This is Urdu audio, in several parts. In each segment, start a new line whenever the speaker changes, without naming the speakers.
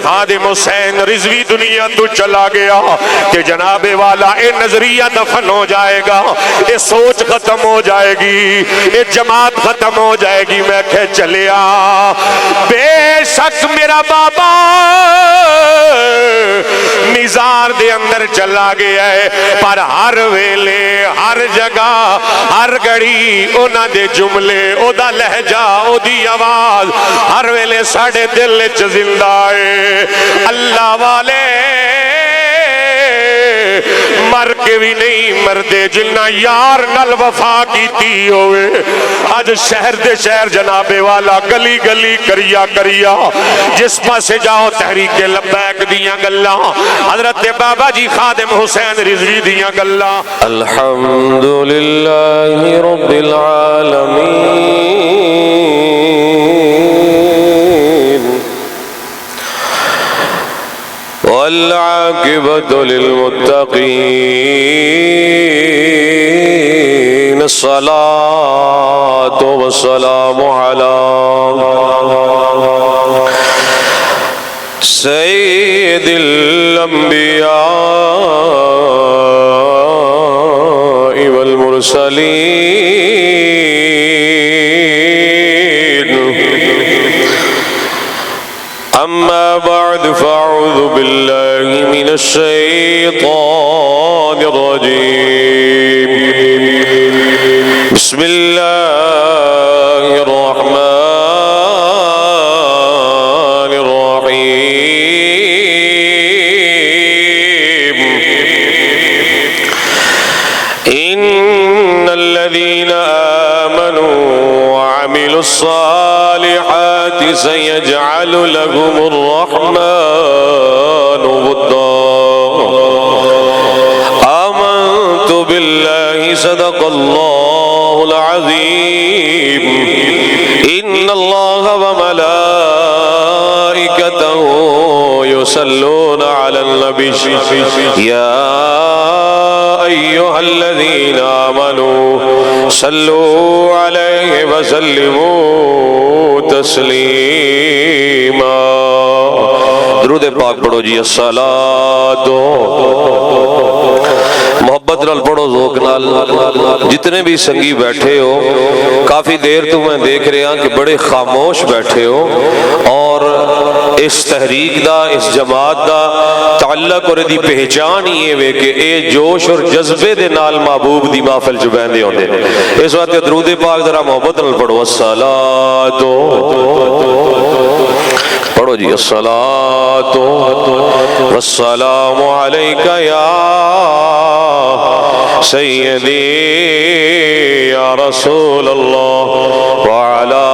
خادم حسین رضوی دنیا تو چلا گیا کہ جناب والا اے نظریہ دفن ہو جائے گا، اے سوچ ختم ہو جائے گی، اے جماعت ختم ہو جائے گی، میں کہ چلیا بے شک میرا بابا مزار دے اندر چلا گیا ہے، پر ہر ویلے ہر جگہ ہر گھڑی اونا دے جملے او دا لہجہ او دی آواز ہر ویلے ساڑھے دل وچ زندہ ہے۔ اللہ والے مر کے بھی نہیں مردے جنہ یار نل وفا کیتی ہوئے، آج شہر دے شہر جناب والا گلی گلی کریا کریا جس پاسے جاؤ تحریک لبیک دیاں گلاں، حضرت بابا جی خادم حسین رضوی دیاں گلاں۔
الحمدللہ رب العالمین والعاقبۃ للمتقین، الصلاۃ والسلام علی سید الانبیاء والمرسلین، اما بعد فاعوذ باللہ من الشیطان الرجیم، بسم اللہ الرحمن الرحیم، ان الذین آمنوا وعملوا الصالحات سيجعل لهم الرحمن ودا، آمنت بالله صدق الله العظيم، إن الله وملائكته يصلون على النبي يا أيها الذين آمنوا صلوا عليه وسلموا تسلیما۔ درود پاک پڑھو جی، الصلاۃ، محبت نال پڑھو، ذوق نال۔ جتنے بھی سنگی بیٹھے ہو، کافی دیر تو میں دیکھ رہا کہ بڑے خاموش بیٹھے ہو، اور اس تحریک دا، اس جماعت دا تعلق اور دی پہچان ہی ہے کہ اے جوش اور جذبے دے نال محبوب دی محفل چ بہندے ہوندے۔ اس وقت درود پاک ذرا محبت نال پڑھو، الصلاۃ، پڑھو جی، الصلاۃ والسلام علیک یا سیدی یا رسول اللہ وعلا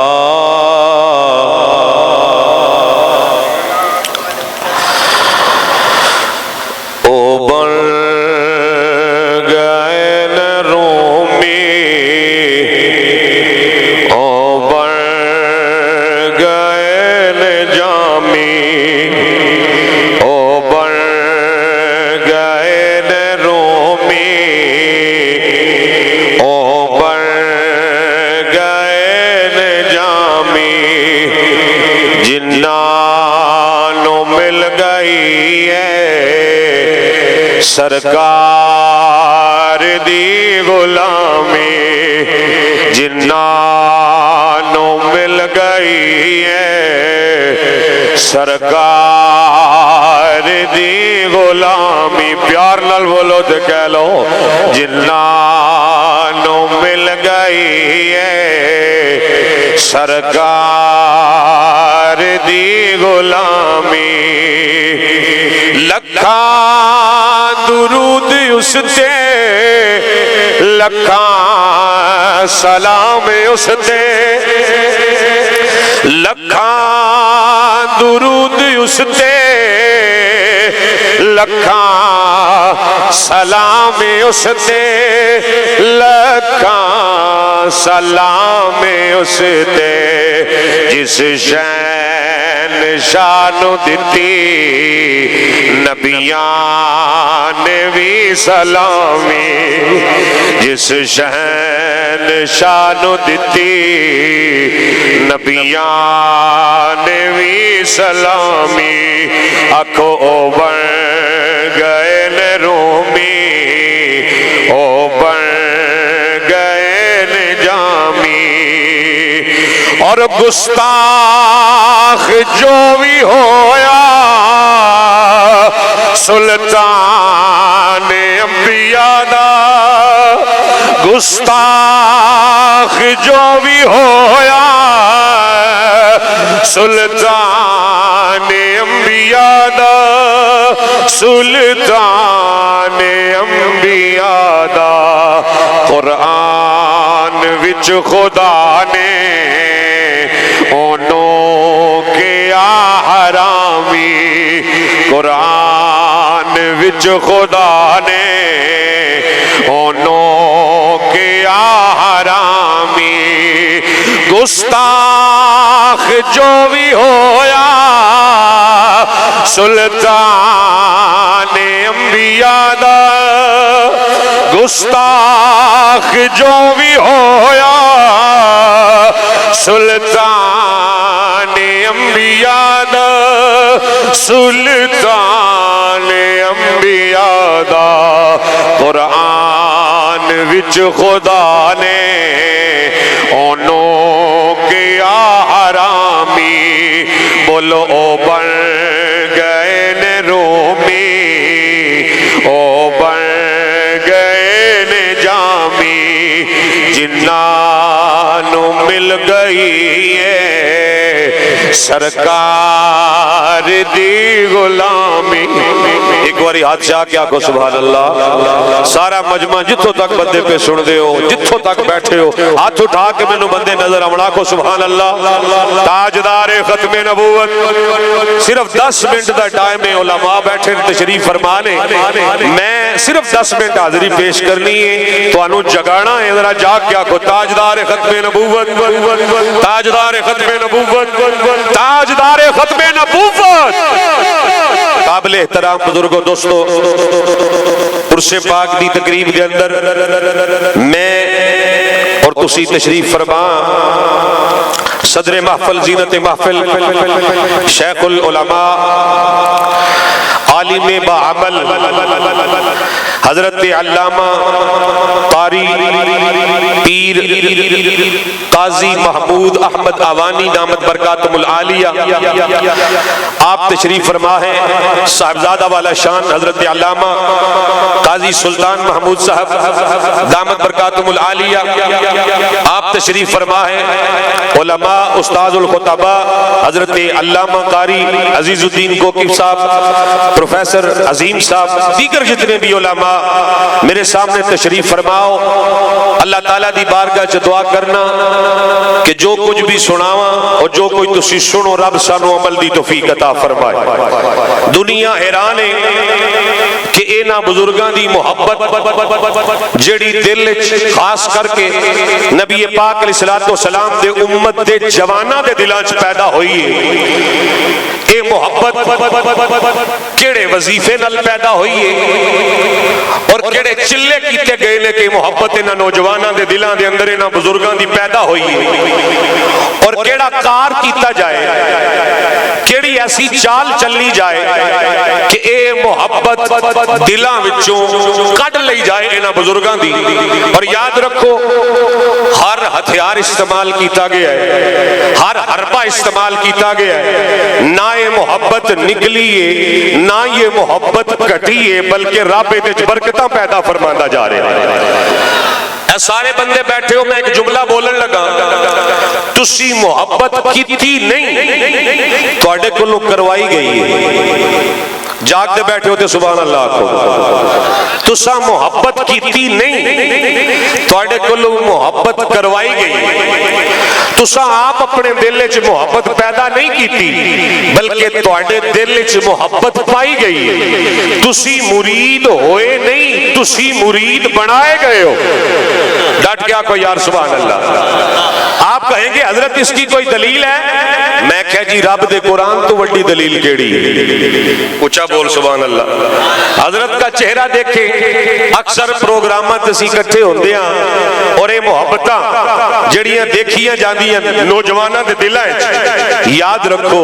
سرکار دی غلامی، جنانوں مل گئی ہے سرکار دی غلامی، پیار نال بولو تے کہہ لو، جنانوں مل گئی ہے سرکار دی غلامی، لکھاں درود اس تے، لکھاں سلام اس تے، لکھاں درود اس تے، لکھاں سلام اس تے، لکھاں سلام اس تے، جس شان شانو دتی نبیان نے بھی سلامی، جس شان
شان دتی نبیاں نے بھی سلامی آکھو او بن گئے نے رومی او بن گئے نے جامی اور گستاخ جو بھی ہویا سلطان انبیاء دا گستاخ جو بھی ہویا سلطان انبیاء دا سلطان انبیاء دا قرآن وچ خدا نے انہوں کیا حرامی قرآن وچ خدا نے انہوں کیا حرامی گستاخ جو بھی ہویا سلطان انبیاء دا گستاخ جو بھی ہویا سلطان انبیاء دا سلطان انبیاء دا قرآن وچ خدا نے انہوں کیا حرامی بولو او بن گئے نے رومی او بن گئے نے جامی جنانو مل گئی ہے سرکار دی غلامی ایک باری ہاتھ چاہ کیا کو سبحان اللہ سارا مجمع جتھوں تک بندے پہ سن دے ہو جتھوں تک بیٹھے ہو ہاتھ اٹھا کے میں نو بندے نظر آونا کو سبحان اللہ تاجدار ختم نبوت صرف 10 منٹ دا ٹائم ہے علماء بیٹھے تشریف فرمانے میں صرف 10 منٹ حاضری پیش کرنی ہے تو انو جگانا ہے ذرا جاگ کیا کو تاجدار ختم نبوت تاجدار ختم نبوت تاجدار ختم نبوت قابل احترام بزرگوں دوستو عرص پاک دی تقریب دے اندر میں اور تسی تشریف فرما صدر محفل زینت محفل شیخ العلماء عالم باعمل حضرت علامہ قاری پیر قاضی محمود احمد آوانی دامت برکاتہم العالیہ آپ تشریف فرما ہیں صاحبزادہ والا شان حضرت علامہ قاضی سلطان محمود صاحب دامت برکاتہم العالیہ آپ تشریف فرما ہیں علماء استاذ الخطبہ حضرت علامہ قاری عزیز الدین کوکب صاحب پروفیسر عظیم صاحب دیگر جتنے بھی علماء میرے سامنے تشریف فرماؤ اللہ تعالیٰ دی بارگاہ چ دعا کرنا کہ جو کچھ بھی سناواں اور جو کوئی تسی سنو رب سانو عمل دی توفیق عطا فرمائے دنیا حیران ہے کہ اینا بزرگاں دی محبت جڑی دل خاص کر کے نبی پاک علیہ السلام دے امت دے جواناں دے دلاں چ پیدا ہوئی ہے اے محبت کیڑے وظیفے نال پیدا ہوئی ہے اور کیڑے چلے کیتے گئے نے کہ محبت انہاں نوجواناں دے دلاں دے اندر انہاں بزرگاں دی پیدا ہوئی ہے اور کیڑا کار کیتا جائے کیڑی ایسی چال چلی جائے کہ اے محبت دلاں وچوں کڈ لئی جائے انہاں بزرگاں دی اور یاد رکھو ہر ہتھیار استعمال کیتا گیا ہے ہر حربہ استعمال کیتا گیا ہے نہ یہ محبت نکلی ہے نہ یہ محبت کٹی ہے بلکہ رب دے برکتاں پیدا فرماندا جا رہا ہے اے سارے بندے بیٹھے ہو میں ایک جملہ بولن لگا تسی محبت کیتی نہیں تواڈے کولوں کروائی گئی ہے جاگ دے بیٹھے ہوتے سبحان اللہ کو تسا محبت کیتی نہیں تواڈے کولوں محبت کروائی گئی تسا آپ اپنے دل وچ محبت پیدا نہیں کیتی بلکہ تواڈے دل وچ محبت پائی گئی تسی مرید ہوئے نہیں تسی مرید بنائے گئے ہو ڈٹ گیا کو یار سبحان اللہ آپ کہیں گے حضرت اس کی کوئی دلیل ہے؟ میں کہا جی رب دے قرآن تو وڈی دلیل کیڑی؟ اچھا بول سبحان اللہ۔ حضرت کا چہرہ دیکھیں، اکثر پروگرامات اسی کٹھے ہوندے ہاں اور یہ محبتاں جڑیاں دیکھیاں جاندیاں نوجواناں دے دلاں وچ، یاد رکھو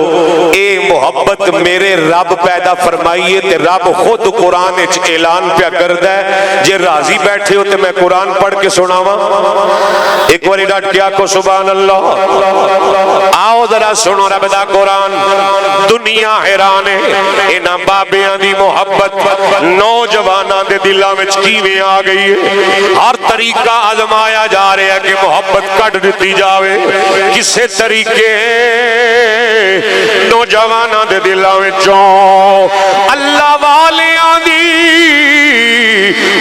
اے محبت میرے رب پیدا فرمائی ہے تے رب خود قرآن وچ اعلان پیا کردا ہے۔ جے راضی بیٹھے ہو تے میں قرآن پڑھ کے سناواں؟ ایک باری ڈٹ کے آکھو سبحان اللہ۔ آؤ ذرا سنو رب دا قرآن۔ دنیا حیران ہے انہاں بابیاں دی محبت نوجواناں دے دلاں وچ کیویں آ گئی ہے۔ ہر طریقہ آزمایا جا رہا ہے کہ محبت کٹ دتی جاوے، کسے طریقے نوجواناں دے دلاں وچوں اللہ والیاں دی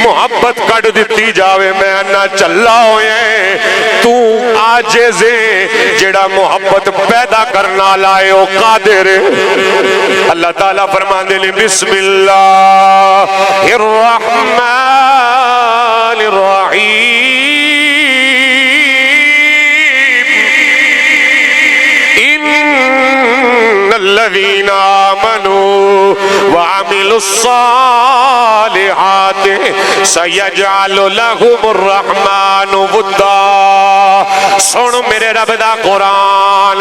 محبت کٹ دتی جاوے۔ میں نہ چلا ہوئے تو عاجز ہے جڑا محبت پیدا کرنا لائے او قادر ہے۔ اللہ تعالیٰ فرماندے نے بسم اللہ الرحمن الرحیم ان الذین آمنوا وعملوا الصالحات سیجعل لهم الرحمن ودا۔ سن میرے رب دا قرآن،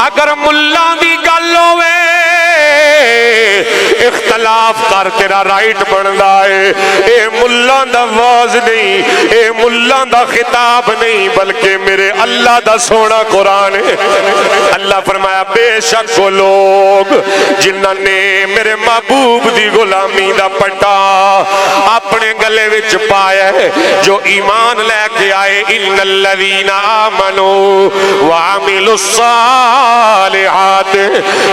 اگر ملہ دی گل ہوئے اختلاف کر تیرا رائٹ بندا ہے، اے ملہ دا واز نہیں، اے ملہ دا خطاب نہیں، بلکہ میرے اللہ دا سونا قرآن ہے۔ اللہ فرمایا بے شک وہ لوگ جنہاں نے میرے محبوب دی غلامی دا پٹا اپنے گلے وچ پایا ہے، جو ایمان لے کے آئے، ان الذین آمنوا وعملوا الصالحات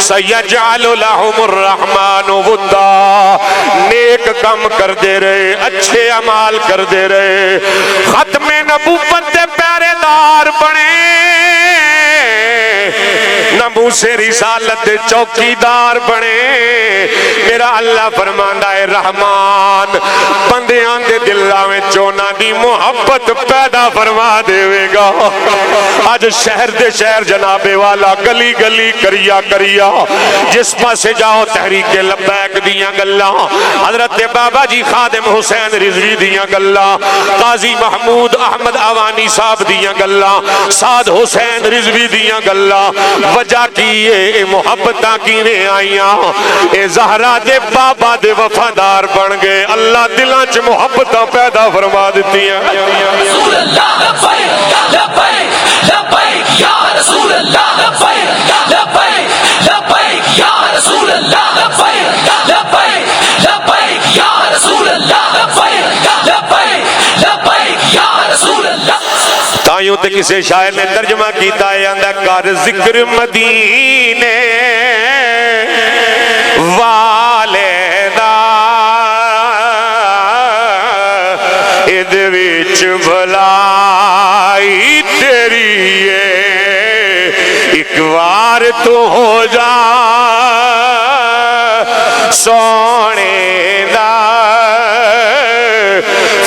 سیجعل لهم الرحمن ودا۔ نیک کم کر دے رہے، اچھے اعمال کر دے رہے، ختم نبوت دے پہرے دار بنے، ناموس رسالت دے چوکیدار بنے۔ میرا اللہ فرماندا ہے رحمان بندیاں دے دلاں وچ انہاں دی محبت پیدا فرما دے گا۔ اج شہر دے شہر جناب والا گلی گلی کریا کریا جس پاسے جاؤ تحریک لبیک دیاں گلاں، حضرت بابا جی خادم حسین رضوی دیاں گلاں، قاضی محمود احمد اوانی صاحب دیاں گلاں، سعد حسین رضوی دیاں گلاں۔ وجہ کی اے محبتاں کیویں آئیاں؟ اے زہرا دے بابا دے وفادار بن گئے، اللہ دلاں چ محبتاں پیدا فرما دتیاں۔
رسول اللہ لبیک لبیک لبیک یا رسول اللہ لبیک لبیک لبیک یا رسول اللہ لبیک لبیک لبیک یا رسول اللہ لبیک لبیک لبیک یا رسول اللہ۔
تائیوں تے کسے شاعر نے ترجمہ کیتا ہے اندہ کر ذکر مدینے والے دا اد وچ بھلائی تیری ہے، ایک وار تو ہو جا سونے دا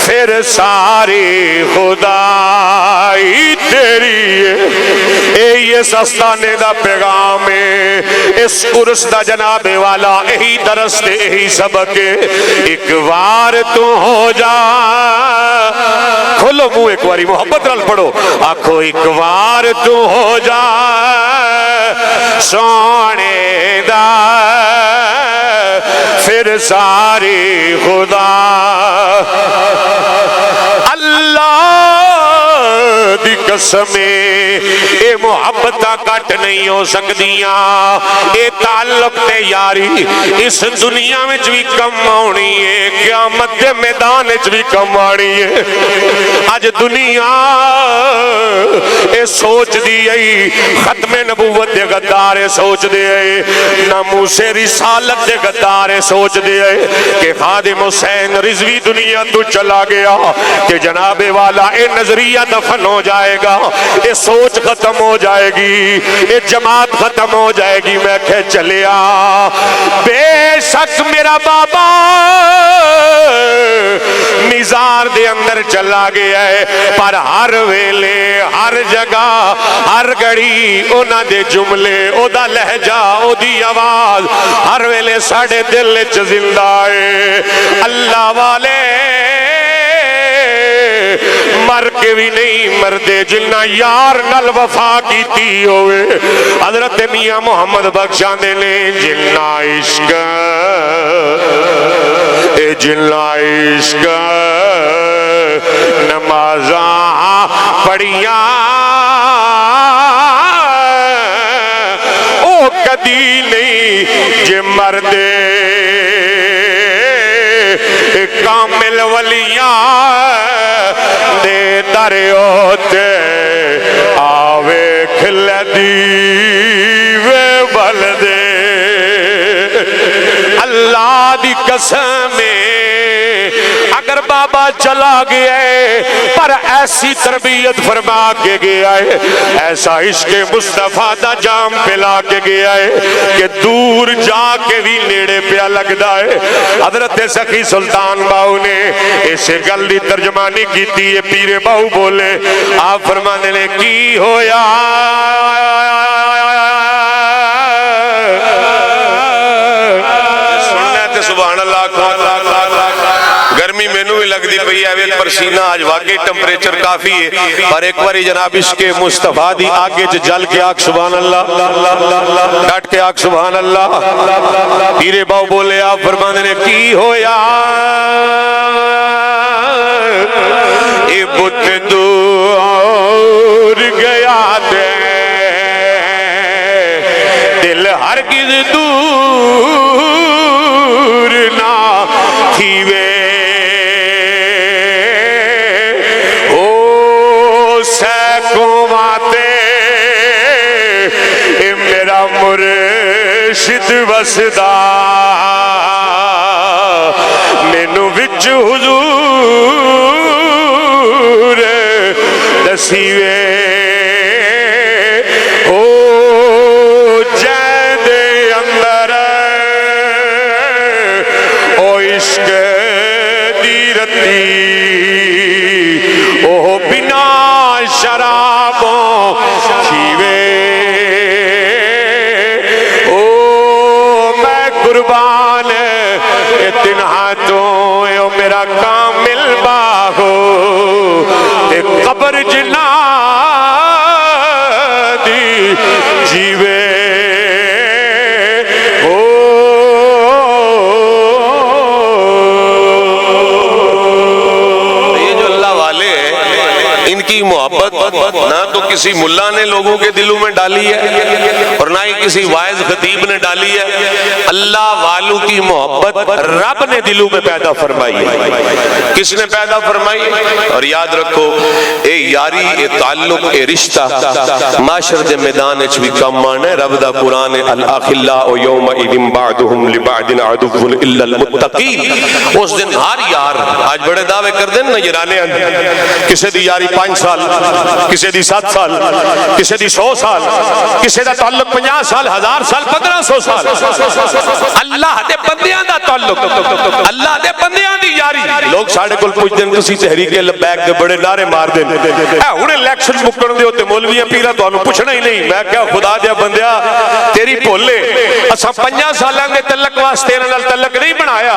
پھر ساری خدائی تیری ہے۔ اے یہ سستانے دا پیغام ہے، اس عرس دا جناب والا یہی درس دے یہی سبق ہے۔ ایک وار تو ہو جا، کھولو منہ ایک واری محبت نال پڑھو، آکھو ایک وار تو ہو جا سونے دا پھر ساری خدا۔ اللہ دی قسمیں اے محبتاں کٹ نہیں ہو سکدیاں، اے تعلق تے یاری اس دنیا میں بھی کم آنی ہے، قیامت دے میدان میں بھی کم آنی ہے۔ آج دنیا اے سوچ دی ای ختم نبوت دے غدار سوچ دے ای، ناموس رسالت دے غدار سوچ دے ای کہ خادم حسین رضوی دنیا تو چلا گیا کہ جناب والا اے نظریہ دفن ہو جائے گا، اے سوچ ختم ہو جائے گی، اے جماعت ختم ہو جائے گی۔ میں کہ چلیا بے شک میرا بابا مزار دے اندر اندر چلا گیا ہے، پر ہر ویلے ہر جگہ ہر گھڑی انہاں دے جملے، او دا لہجہ، او دی آواز ہر ویلے ساڈے دل وچ زندہ ہے۔ اللہ والے مر کے بھی نہیں مردے جنہ یار نال وفا کیتی ہوئے۔ حضرت میاں محمد بخش آندے نے جنہ عشق اے جنہ عشق نمازاں پڑھیاں او کدی نہیں جے مردے کامل ولیاں دے دریوتے آوے کھلدی وے بلدے۔ اللہ دی قسم اگر بابا چلا گیا ہے پر ایسی تربیت فرما کے گیا ہے، ایسا عشق مصطفیٰ دا جام پلا کے گیا ہے کہ دور جا کے بھی نیڑے پیا لگدا ہے۔ حضرت سخی سلطان باؤ نے اس گل دی ترجمانی کیتی ہے، پیر باؤ بولے، آپ فرمانے نے کی ہویا
سبحان اللہ۔ گرمی مینوں بھی لگدی پئی ہے، پسینہ آج واقعی ٹمپریچر کافی ہے، پر ایک باری جناب عشق مصطفیٰ دی آگے جل کے آگ سبحان اللہ، ڈٹ کے آگ سبحان اللہ۔ پیر باؤ بولے، آپ فرمانے نے کی ہویا اے بت دور گیا دے دل ہرگز دور نہ تھی وے، مرشد وسدا مینوں وچ حضور دسیوے، او جے دے اندر او عشق دی رتی، او بنا شرابوں چھیوے، قربان تنہا تو او میرا کامل باہو تے قبر جنا دی جیوے، او یہ جو اللہ والے ہیں ان کی محبت نہ تو کسی ملا نے لوگوں کے دلوں میں ڈالی ہے اور نہ ہی کسی واعظ خطیب نے ڈالی ہے، اللہ والوں کی محبت رب نے دلوں میں پیدا فرمائی ہے۔ کس نے پیدا فرمائی؟ اور یاد رکھو اے یاری، اے تعلق، اے رشتہ معاشر دے میدان وچ بھی کم آنا ہے۔ رب دا قرآن الاخلاء یومئذ بعضهم لبعض عدو الا المتقین، اس دن ہر یار، آج بڑے دعوے کر دیں نا یارانے کسی دی یاری 5 سال، کسی دی 7 سال، کسی دی 100 سال، کسی دا تعلق 50 سال، 1000 سال، 1500 سال۔ اللہ دے بندیاں دا تعلق، اللہ دے بندیاں دی یاری۔ لوگ ساڑھے کل پوچھ دیں تسی تحریک لبیک دے بڑے نعرے مار دیں، ہن الیکشن مکن دے ہوتے مولویاں پیراں تانوں پوچھنا ہی نہیں۔ میں کیا خدا دیا بندیا تیری بھولے، اساں 50 سالاں دے تعلق واسطے انہاں نال تعلق نہیں بنایا،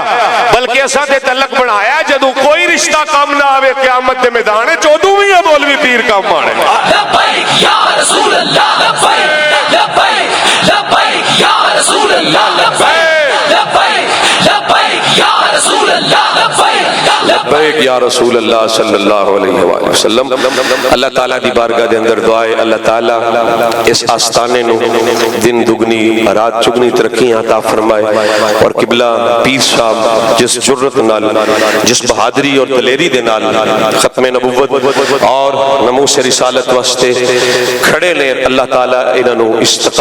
بلکہ اساں دے تعلق بنایا جدوں کوئی رشتہ کام نہ آوے قیامت دے میدان وچ اودوں وی مولوی پیر کام آنے۔
لبیک یا رسول اللہ، لبیک لبیک لبیک یا رسول اللہ، لبیک لبیک لبیک یا رسول اللہ، لبیک
لبیک یا رسول اللہ صلی اللہ علیہ وآلہ وسلم۔ اللہ تعالیٰ دی بارگاہ دے اندر دعائے اللہ تعالیٰ اس آستانے نو دن دگنی رات چگنی ترقیاں عطا فرمائے، اور قبلہ پیر صاحب جس جرت نال، جس بہادری اور دلیری دے نال ختم نبوت اور نموس رسالت واسطے کھڑے نے، اللہ تعالیٰ انہاں نو استقامت